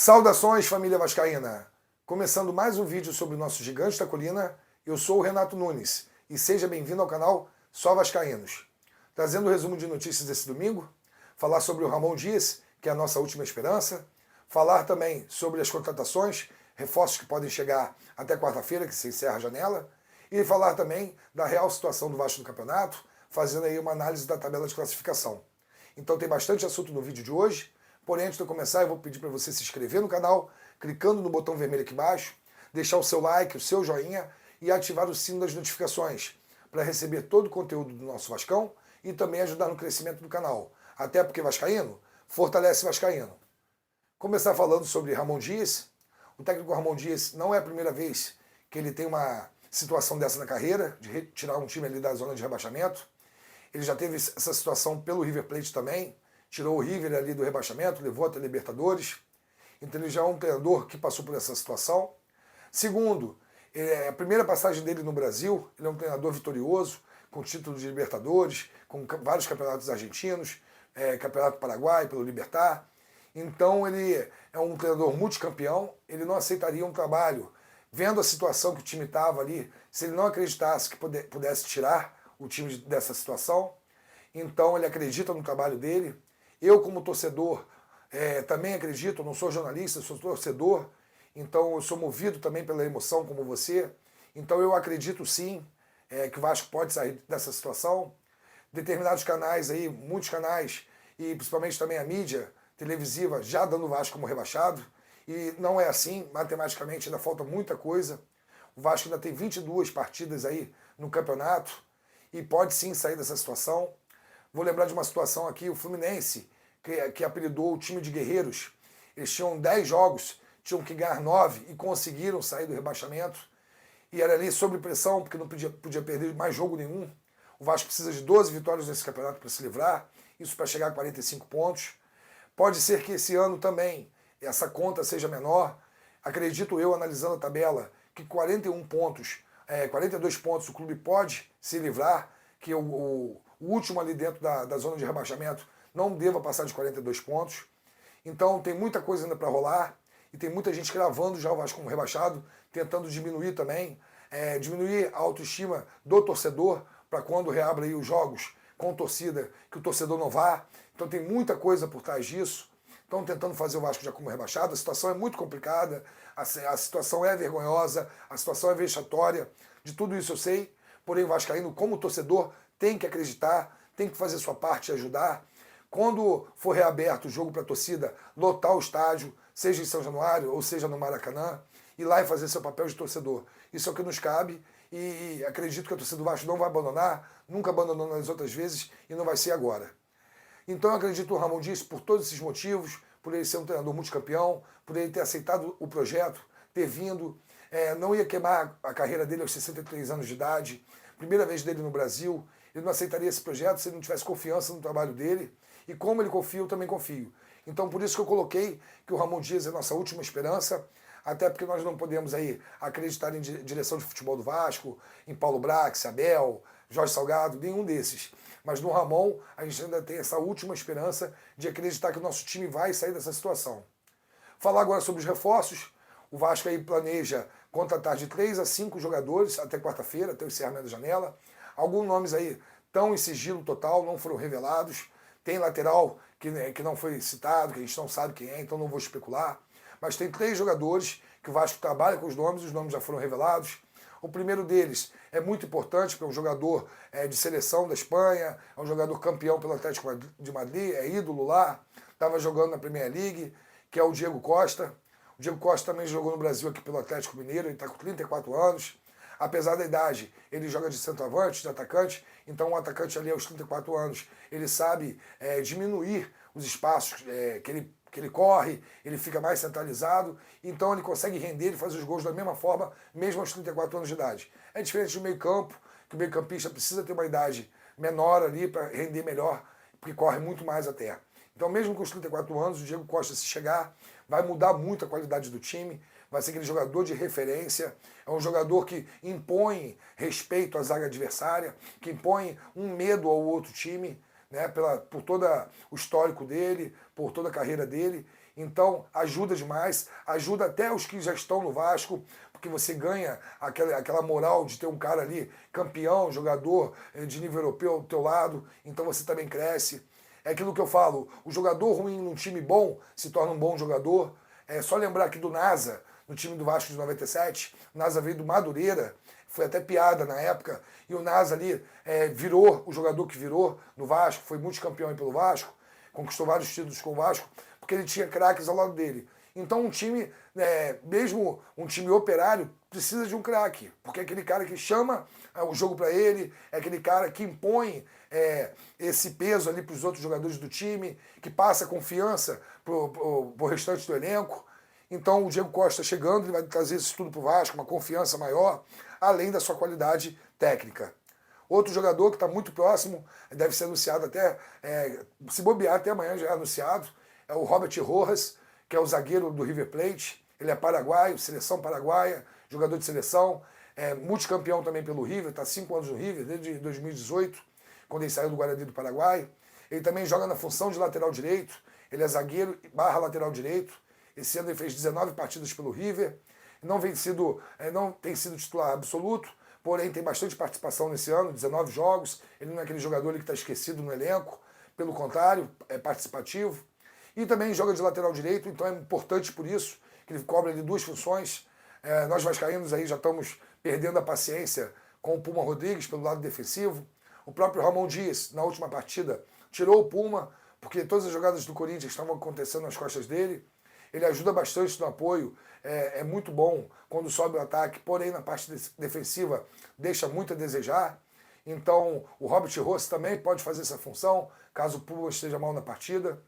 Saudações, família vascaína! Começando mais um vídeo sobre o nosso gigante da colina, eu sou o Renato Nunes e seja bem-vindo ao canal Só Vascaínos. Trazendo o resumo de notícias desse domingo, falar sobre o Ramon Dias, que é a nossa última esperança, falar também sobre as contratações, reforços que podem chegar até quarta-feira, que se encerra a janela, e falar também da real situação do Vasco no campeonato, fazendo aí uma análise da tabela de classificação. Então tem bastante assunto no vídeo de hoje. Porém, antes de eu começar, eu vou pedir para você se inscrever no canal, clicando no botão vermelho aqui embaixo, deixar o seu like, o seu joinha e ativar o sino das notificações para receber todo o conteúdo do nosso Vascão e também ajudar no crescimento do canal. Até porque Vascaíno fortalece Vascaíno. Começar falando sobre Ramon Dias. O técnico Ramon Dias não é a primeira vez que ele tem uma situação dessa na carreira, de retirar um time ali da zona de rebaixamento. Ele já teve essa situação pelo River Plate também, tirou o River ali do rebaixamento, levou até Libertadores. Então ele já é um treinador que passou por essa situação. Segundo, a primeira passagem dele no Brasil, ele é um treinador vitorioso, com título de Libertadores, com vários campeonatos argentinos, campeonato paraguai pelo Libertar. Então ele é um treinador multicampeão, ele não aceitaria um trabalho, vendo a situação que o time estava ali, se ele não acreditasse que pudesse tirar o time dessa situação. Então ele acredita no trabalho dele. Eu, como torcedor, também acredito, eu não sou jornalista, sou torcedor, então eu sou movido também pela emoção como você. Então eu acredito sim que o Vasco pode sair dessa situação. Determinados canais aí, muitos canais, e principalmente também a mídia televisiva, já dando o Vasco como rebaixado. E não é assim, matematicamente ainda falta muita coisa. O Vasco ainda tem 22 partidas aí no campeonato e pode sim sair dessa situação. Vou lembrar de uma situação aqui, o Fluminense, que apelidou o time de guerreiros. Eles tinham 10 jogos, tinham que ganhar 9 e conseguiram sair do rebaixamento. E era ali sob pressão, porque não podia perder mais jogo nenhum. O Vasco precisa de 12 vitórias nesse campeonato para se livrar, isso para chegar a 45 pontos. Pode ser que esse ano também essa conta seja menor. Acredito eu, analisando a tabela, que 41 pontos, 42 pontos o clube pode se livrar, que o último ali dentro da zona de rebaixamento não deva passar de 42 pontos. Então tem muita coisa ainda para rolar e tem muita gente gravando já o Vasco como rebaixado, tentando diminuir também, diminuir a autoestima do torcedor para quando reabra aí os jogos com torcida, que o torcedor não vá. Então tem muita coisa por trás disso. Estão tentando fazer o Vasco já como rebaixado. A situação é muito complicada, a situação é vergonhosa, a situação é vexatória. De tudo isso eu sei, porém o Vascaíno, como torcedor, tem que acreditar, tem que fazer sua parte e ajudar. Quando for reaberto o jogo para a torcida, lotar o estádio, seja em São Januário ou seja no Maracanã, ir lá e fazer seu papel de torcedor. Isso é o que nos cabe e acredito que a torcida do Vasco não vai abandonar, nunca abandonou nas outras vezes e não vai ser agora. Então eu acredito no Ramon Dias por todos esses motivos, por ele ser um treinador multicampeão, por ele ter aceitado o projeto, ter vindo, não ia queimar a carreira dele aos 63 anos de idade, primeira vez dele no Brasil, ele não aceitaria esse projeto se ele não tivesse confiança no trabalho dele, e como ele confia, eu também confio. Então por isso que eu coloquei que o Ramon Dias é a nossa última esperança, até porque nós não podemos aí acreditar em direção de futebol do Vasco, em Paulo Brax, Abel, Jorge Salgado, nenhum desses. Mas no Ramon, a gente ainda tem essa última esperança de acreditar que o nosso time vai sair dessa situação. Falar agora sobre os reforços. O Vasco aí planeja contratar de 3 a 5 jogadores até quarta-feira, até o encerramento da janela. Alguns nomes aí estão em sigilo total, não foram revelados. Tem lateral que não foi citado, que a gente não sabe quem é, então não vou especular. Mas tem 3 jogadores que o Vasco trabalha com os nomes já foram revelados. O primeiro deles é muito importante, porque é um jogador de seleção da Espanha, é um jogador campeão pelo Atlético de Madrid, é ídolo lá, estava jogando na Premier League, que é o Diego Costa. O Diego Costa também jogou no Brasil aqui pelo Atlético Mineiro, ele está com 34 anos. Apesar da idade, ele joga de centroavante, de atacante, então um atacante ali aos 34 anos, ele sabe diminuir os espaços que ele corre, ele fica mais centralizado, então ele consegue render e fazer os gols da mesma forma, mesmo aos 34 anos de idade. É diferente do meio campo, que o meio campista precisa ter uma idade menor ali para render melhor, porque corre muito mais até. Então mesmo com os 34 anos, o Diego Costa, se chegar, vai mudar muito a qualidade do time, vai ser aquele jogador de referência, é um jogador que impõe respeito à zaga adversária, que impõe um medo ao outro time, né, por todo o histórico dele, por toda a carreira dele, Então ajuda demais, ajuda até os que já estão no Vasco, porque você ganha aquela moral de ter um cara ali, campeão, jogador de nível europeu ao teu lado, então você também cresce. É aquilo que eu falo, o jogador ruim num time bom se torna um bom jogador. É só lembrar aqui do Nasa, no time do Vasco de 97, o Nasa veio do Madureira, foi até piada na época, e o Nasa ali virou o jogador que virou no Vasco, foi multicampeão pelo Vasco, conquistou vários títulos com o Vasco, porque ele tinha craques ao lado dele. Então um time, mesmo um time operário, precisa de um craque, porque é aquele cara que chama o jogo para ele, é aquele cara que impõe esse peso ali para os outros jogadores do time, que passa confiança pro restante do elenco. Então o Diego Costa chegando, ele vai trazer isso tudo para o Vasco, uma confiança maior, além da sua qualidade técnica. Outro jogador que está muito próximo, deve ser anunciado até, se bobear até amanhã já é anunciado, é o Robert Rojas, que é o zagueiro do River Plate. Ele é paraguaio, seleção paraguaia, jogador de seleção, multicampeão também pelo River, está há 5 anos no River, desde 2018, quando ele saiu do Guarani do Paraguai. Ele também joga na função de lateral direito, ele é zagueiro barra lateral direito. Esse ano ele fez 19 partidas pelo River, não tem sido titular absoluto, porém tem bastante participação nesse ano, 19 jogos, ele não é aquele jogador que está esquecido no elenco, pelo contrário, é participativo. E também joga de lateral direito, então é importante por isso, que ele cobra ali 2 funções. Nós vascaínos aí já estamos perdendo a paciência com o Puma Rodrigues pelo lado defensivo. O próprio Ramon Dias, na última partida, tirou o Puma, porque todas as jogadas do Corinthians estavam acontecendo nas costas dele. Ele ajuda bastante no apoio, é muito bom quando sobe o ataque, porém na parte defensiva deixa muito a desejar. Então o Robert Rossi também pode fazer essa função, caso o Puma esteja mal na partida.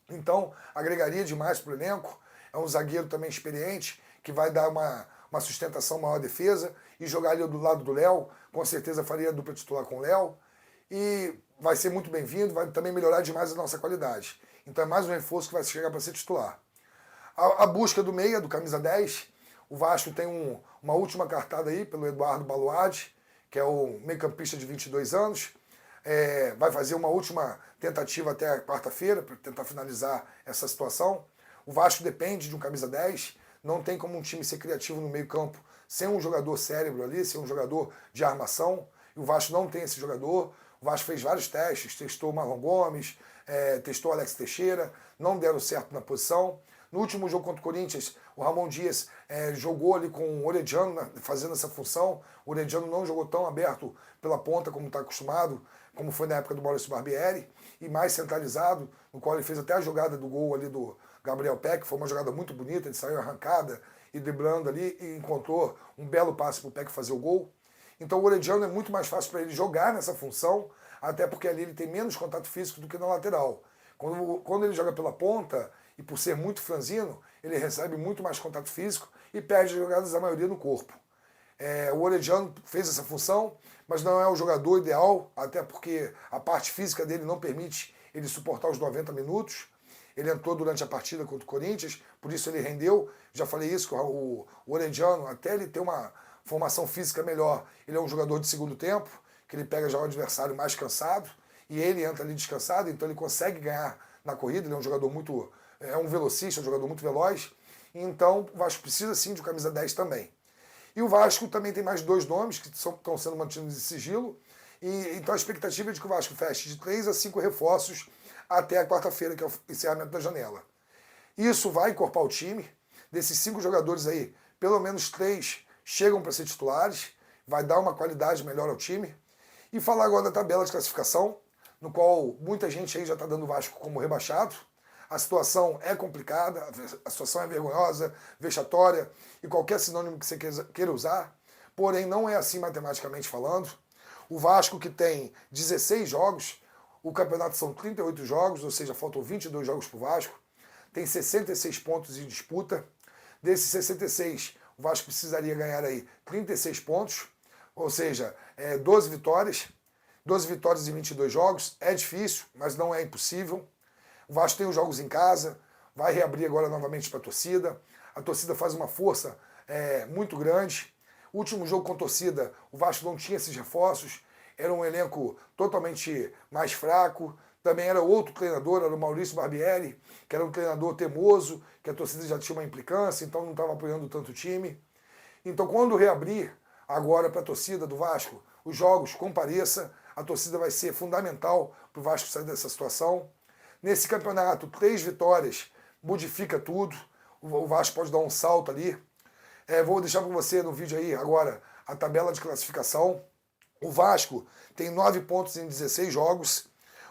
Então agregaria demais para o elenco. É um zagueiro também experiente, que vai dar uma sustentação maior à defesa, e jogar ali do lado do Léo, com certeza faria a dupla titular com o Léo, e vai ser muito bem-vindo, vai também melhorar demais a nossa qualidade. Então é mais um reforço que vai chegar para ser titular. A busca do meia, do camisa 10, o Vasco tem uma última cartada aí pelo Eduardo Baluardi, que é o meio-campista de 22 anos, vai fazer uma última tentativa até a quarta-feira para tentar finalizar essa situação. O Vasco depende de um camisa 10, não tem como um time ser criativo no meio-campo sem um jogador cérebro ali, sem um jogador de armação. E o Vasco não tem esse jogador. O Vasco fez vários testes, testou o Marlon Gomes, testou o Alex Teixeira, não deram certo na posição. No último jogo contra o Corinthians, o Ramon Dias jogou ali com o Orediano fazendo essa função. O Orediano não jogou tão aberto pela ponta como está acostumado, como foi na época do Maurício Barbieri, e mais centralizado, no qual ele fez até a jogada do gol ali do Gabriel Peck, foi uma jogada muito bonita, ele saiu arrancada e driblando ali e encontrou um belo passe para o Peck fazer o gol. Então o Orediano é muito mais fácil para ele jogar nessa função, até porque ali ele tem menos contato físico do que na lateral. Quando ele joga pela ponta, e por ser muito franzino, ele recebe muito mais contato físico e perde as jogadas, a maioria, no corpo. O Orediano fez essa função, mas não é o jogador ideal, até porque a parte física dele não permite ele suportar os 90 minutos. Ele entrou durante a partida contra o Corinthians, por isso ele rendeu. Já falei isso, o Orediano, até ele ter uma formação física melhor, ele é um jogador de segundo tempo, que ele pega já o adversário mais cansado, e ele entra ali descansado, então ele consegue ganhar na corrida, ele é um jogador muito... é um velocista, um jogador muito veloz. Então o Vasco precisa sim de um camisa 10 também. E o Vasco também tem mais 2 nomes que estão sendo mantidos de sigilo. Então a expectativa é de que o Vasco feche de 3 a 5 reforços até a quarta-feira, que é o encerramento da janela. Isso vai encorpar o time. Desses 5 jogadores aí, pelo menos 3 chegam para ser titulares. Vai dar uma qualidade melhor ao time. E falar agora da tabela de classificação, no qual muita gente aí já está dando o Vasco como rebaixado. A situação é complicada, a situação é vergonhosa, vexatória e qualquer sinônimo que você queira usar, porém não é assim matematicamente falando. O Vasco, que tem 16 jogos, o campeonato são 38 jogos, ou seja, faltam 22 jogos para o Vasco, tem 66 pontos em disputa. Desses 66, o Vasco precisaria ganhar aí 36 pontos, ou seja, 12 vitórias. 12 vitórias em 22 jogos, é difícil, mas não é impossível. O Vasco tem os jogos em casa, vai reabrir agora novamente para a torcida. A torcida faz uma força muito grande. O último jogo com a torcida, o Vasco não tinha esses reforços, era um elenco totalmente mais fraco, também era outro treinador, era o Maurício Barbieri, que era um treinador teimoso, que a torcida já tinha uma implicância, então não estava apoiando tanto o time. Então, quando reabrir agora para a torcida do Vasco, os jogos, compareça, a torcida vai ser fundamental para o Vasco sair dessa situação. Nesse campeonato, 3 vitórias modifica tudo, o Vasco pode dar um salto ali. Vou deixar para você no vídeo aí agora a tabela de classificação. O Vasco tem 9 pontos em 16 jogos.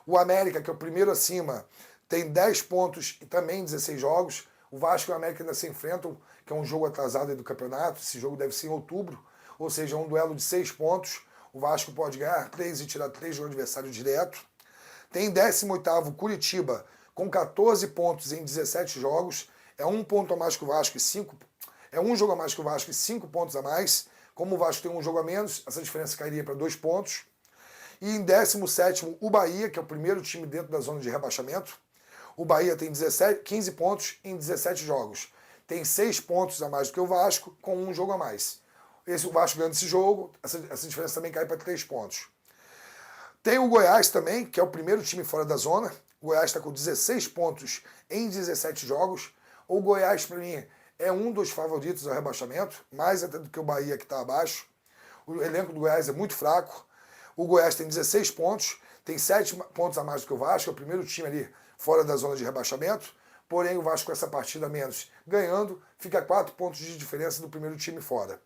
O América, que é o primeiro acima, tem 10 pontos e também 16 jogos. O Vasco e o América ainda se enfrentam, que é um jogo atrasado aí do campeonato. Esse jogo deve ser em outubro, ou seja, um duelo de 6 pontos. O Vasco pode ganhar 3 e tirar 3 do adversário direto. Tem 18º Curitiba, com 14 pontos em 17 jogos. É um ponto a mais que o Vasco e um jogo a mais que o Vasco e 5 pontos a mais. Como o Vasco tem um jogo a menos, essa diferença cairia para 2 pontos. E em 17º, o Bahia, que é o primeiro time dentro da zona de rebaixamento. O Bahia tem 15 pontos em 17 jogos. Tem 6 pontos a mais do que o Vasco, com um jogo a mais. O Vasco ganhando esse jogo, essa diferença também cai para 3 pontos. Tem o Goiás também, que é o primeiro time fora da zona. O Goiás está com 16 pontos em 17 jogos. O Goiás, para mim, é um dos favoritos ao rebaixamento, mais até do que o Bahia, que está abaixo. O elenco do Goiás é muito fraco. O Goiás tem 16 pontos, tem 7 pontos a mais do que o Vasco, é o primeiro time ali fora da zona de rebaixamento. Porém, o Vasco com essa partida a menos ganhando, fica a 4 pontos de diferença do primeiro time fora.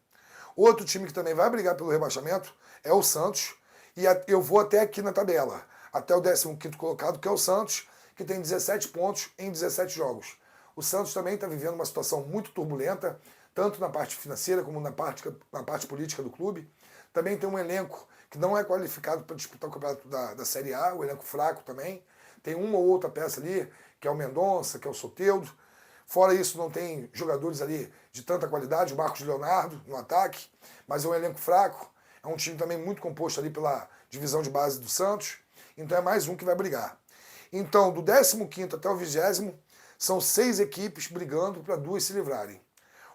Outro time que também vai brigar pelo rebaixamento é o Santos. E eu vou até aqui na tabela, até o 15º colocado, que é o Santos, que tem 17 pontos em 17 jogos. O Santos também está vivendo uma situação muito turbulenta, tanto na parte financeira como na parte política do clube. Também tem um elenco que não é qualificado para disputar o campeonato da Série A, o elenco fraco também. Tem uma ou outra peça ali, que é o Mendonça, que é o Soteldo. Fora isso, não tem jogadores ali de tanta qualidade, o Marcos Leonardo no ataque, mas é um elenco fraco. É um time também muito composto ali pela divisão de base do Santos. Então é mais um que vai brigar. Então, do 15º até o 20º, são 6 equipes brigando para 2 se livrarem.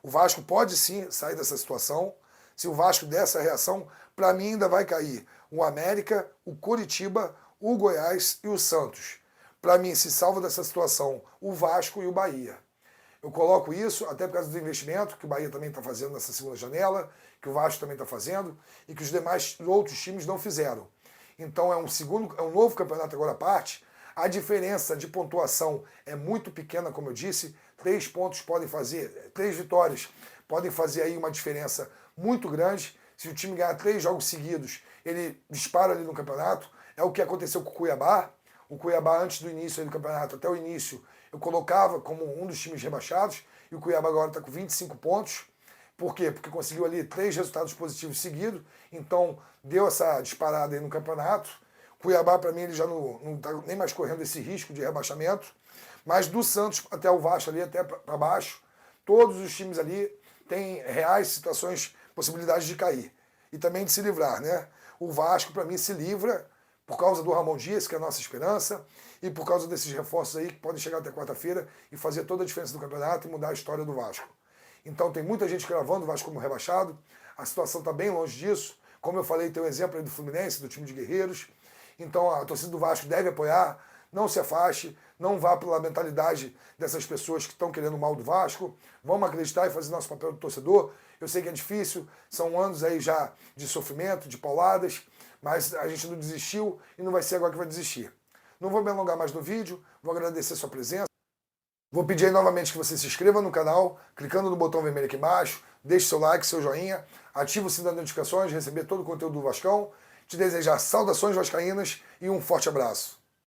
O Vasco pode sim sair dessa situação. Se o Vasco der essa reação, para mim ainda vai cair o América, o Coritiba, o Goiás e o Santos. Para mim, se salva dessa situação o Vasco e o Bahia. Eu coloco isso até por causa do investimento que o Bahia também está fazendo nessa segunda janela, que o Vasco também está fazendo e que os demais outros times não fizeram. Então é um novo campeonato agora à parte. A diferença de pontuação é muito pequena, como eu disse. 3 pontos podem fazer, 3 vitórias podem fazer aí uma diferença muito grande. Se o time ganhar 3 jogos seguidos, ele dispara ali no campeonato. É o que aconteceu com o Cuiabá. O Cuiabá, antes do início do campeonato, até o início, eu colocava como um dos times rebaixados. E o Cuiabá agora está com 25 pontos. Por quê? Porque conseguiu ali 3 resultados positivos seguidos. Então, deu essa disparada aí no campeonato. Cuiabá, para mim, ele já não está nem mais correndo esse risco de rebaixamento. Mas do Santos até o Vasco ali, até para baixo, todos os times ali têm reais situações, possibilidades de cair. E também de se livrar, né? O Vasco, para mim, se livra por causa do Ramon Dias, que é a nossa esperança, e por causa desses reforços aí que podem chegar até quarta-feira e fazer toda a diferença do campeonato e mudar a história do Vasco. Então tem muita gente gravando o Vasco como rebaixado, a situação está bem longe disso. Como eu falei, tem o exemplo aí do Fluminense, do time de guerreiros. Então a torcida do Vasco deve apoiar, não se afaste, não vá pela mentalidade dessas pessoas que estão querendo o mal do Vasco. Vamos acreditar e fazer nosso papel de torcedor. Eu sei que é difícil, são anos aí já de sofrimento, de pauladas, mas a gente não desistiu e não vai ser agora que vai desistir. Não vou me alongar mais no vídeo, vou agradecer a sua presença. Vou pedir aí novamente que você se inscreva no canal, clicando no botão vermelho aqui embaixo, deixe seu like, seu joinha, ative o sininho das notificações, receber todo o conteúdo do Vascão. Te desejar saudações vascaínas e um forte abraço.